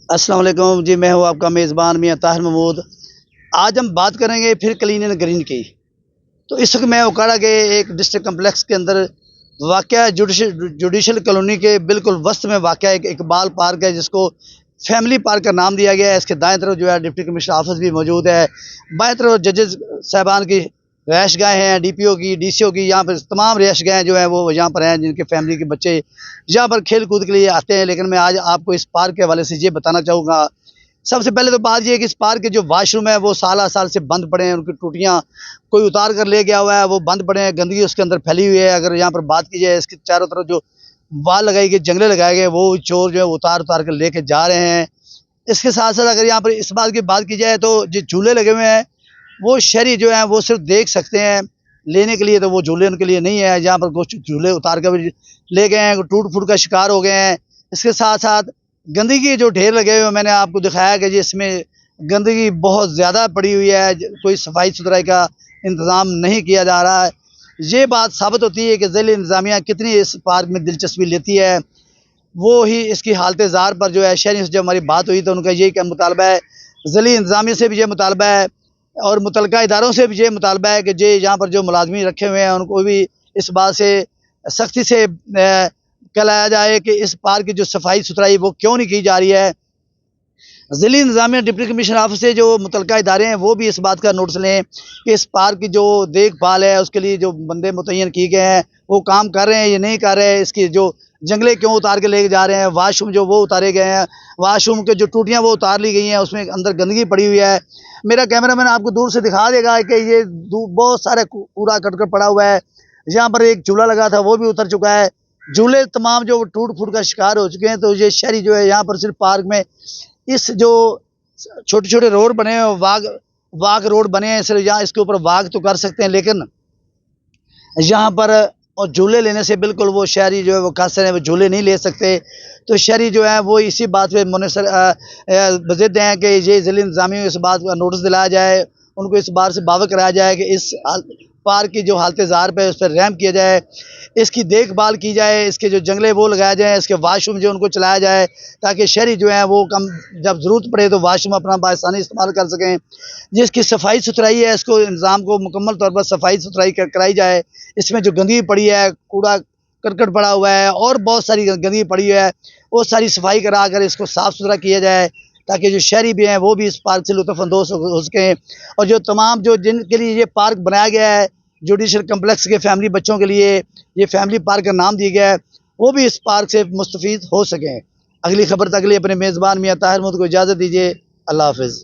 अस्सलाम वालेकुम जी। मैं हूँ आपका मेज़बान मियाँ ताहिर महमूद। आज हम बात करेंगे फिर क्लीन एंड ग्रीन की। तो इस वक्त मैं उकाड़ा के एक डिस्ट्रिक्ट कम्प्लेक्स के अंदर वाक़या जुडिशल कॉलोनी के बिल्कुल वस्त में वाक़या एक इकबाल पार्क है, जिसको फैमिली पार्क का नाम दिया गया है। इसके दाएं तरफ जो है डिप्टी कमिश्नर ऑफिस भी मौजूद है। बाएं तरफ जजेस साहबान की रहायश गाहें हैं, डीपीओ की, डीसीओ की। यहाँ पर तमाम रहायश गाहें जो हैं वो यहाँ पर हैं, जिनके फैमिली के बच्चे यहाँ पर खेल कूद के लिए आते हैं। लेकिन मैं आज आपको इस पार्क के हवाले से ये बताना चाहूँगा। सबसे पहले तो बात ये है कि इस पार्क के जो वाशरूम है वो साल से बंद पड़े हैं। उनकी टूटियाँ कोई उतार कर ले गया हुआ है, वो बंद पड़े हैं, गंदगी उसके अंदर फैली हुई है। अगर यहाँ पर बात की जाए, इसके चारों तरफ जो वाल लगाई गई, जंगले लगाए गए, वो चोर जो है उतार उतार कर लेके जा रहे हैं। इसके साथ साथ अगर यहाँ पर इस बात की जाए, तो जो झूले लगे हुए हैं वो शहरी जो हैं वो सिर्फ देख सकते हैं, लेने के लिए तो वो झूले उनके लिए नहीं है। जहाँ पर कुछ झूले उतार कर भी ले गए हैं, टूट फूट का शिकार हो गए हैं। इसके साथ साथ गंदगी के जो ढेर लगे हुए, मैंने आपको दिखाया कि जिसमें गंदगी बहुत ज़्यादा पड़ी हुई है, कोई सफाई सुथराई का इंतज़ाम नहीं किया जा रहा है। ये बात साबित होती है कि ज़िला इंतज़ामिया कितनी इस पार्क में दिलचस्पी लेती है। वो ही इसकी हालत ज़ार पर जो है, शहरी से जब हमारी बात हुई तो उनका यही क्या मुतालबा है, ज़िला इंतज़ामिया से भी ये मुतालबा है और मुतल्लिका इदारों से भी ये मुतालबा है कि जे यहाँ पर जो मुलाज़मीन रखे हुए हैं उनको भी इस बात से सख्ती से कहलाया जाए कि इस पार्क की जो सफाई सुथराई वो क्यों नहीं की जा रही है। ज़िला इंतज़ामिया डिप्टी कमिश्नर ऑफिस से जो मुतल्लिका इदारे हैं वो भी इस बात का नोटिस लें कि इस पार्क की जो देखभाल है उसके लिए जो बंदे मुतय्यन किए गए हैं वो काम कर रहे हैं या नहीं कर रहे हैं। इसकी जो जंगले क्यों उतार के लेके जा रहे हैं, वाशरूम जो वो उतारे गए हैं, वाशरूम के जो टूटियाँ वो उतार ली गई हैं, उसमें अंदर गंदगी पड़ी हुई है। मेरा कैमरामैन आपको दूर से दिखा देगा कि ये बहुत सारा कूड़ा कटकर पड़ा हुआ है। यहाँ पर एक झूला लगा था वो भी उतर चुका है। झूले तमाम जो टूट फूट का शिकार हो चुके हैं। तो ये शहरी जो है यहाँ पर सिर्फ पार्क में इस जो छोटे छोटे रोड बने हैं, वाक रोड बने हैं, सिर्फ यहाँ इसके ऊपर वाक तो कर सकते हैं, लेकिन यहाँ पर और झूले लेने से बिल्कुल वो शहरी जो है वो कासिर है, वो झूले नहीं ले सकते। तो शहरी जो है वो इसी बात पे मुनसर बज़िद हैं कि ये ज़िला इंतज़ामिया को इस बात का नोटिस दिलाया जाए, उनको इस बात से बावक कराया जाए कि इस पार्क की जो हालत ज़ार पे उस पर रहम किया जाए, इसकी देखभाल की जाए, इसके जो जंगले वो लगाए जाएँ, इसके वाशरूम जो उनको चलाया जाए, ताकि शहरी जो हैं वो कम जब ज़रूरत पड़े तो वाशरूम अपना बासानी इस्तेमाल कर सकें। जिसकी सफाई सुथराई है, इसको इंतज़ाम को मुकम्मल तौर पर सफाई सुथराई कराई जाए। इसमें जो गंदगी पड़ी है, कूड़ा करकट पड़ा हुआ है और बहुत सारी गंदगी पड़ी है, वो सारी सफाई करा कर इसको साफ़ सुथरा किया जाए, ताकि जो शहरी भी हैं वो भी इस पार्क से लुत्फ़अंदोज़ हो सकें। और जो तमाम जो जिनके लिए ये पार्क बनाया गया है, जुडिशल कम्प्लेक्स के फैमिली बच्चों के लिए ये फैमिली पार्क का नाम दिया गया है, वो भी इस पार्क से मुस्तफ़ीद हो सकें। अगली खबर तक के लिए अपने मेज़बान मियाँ ताहिर महमूद को इजाज़त दीजिए। अल्लाह हाफ़िज़।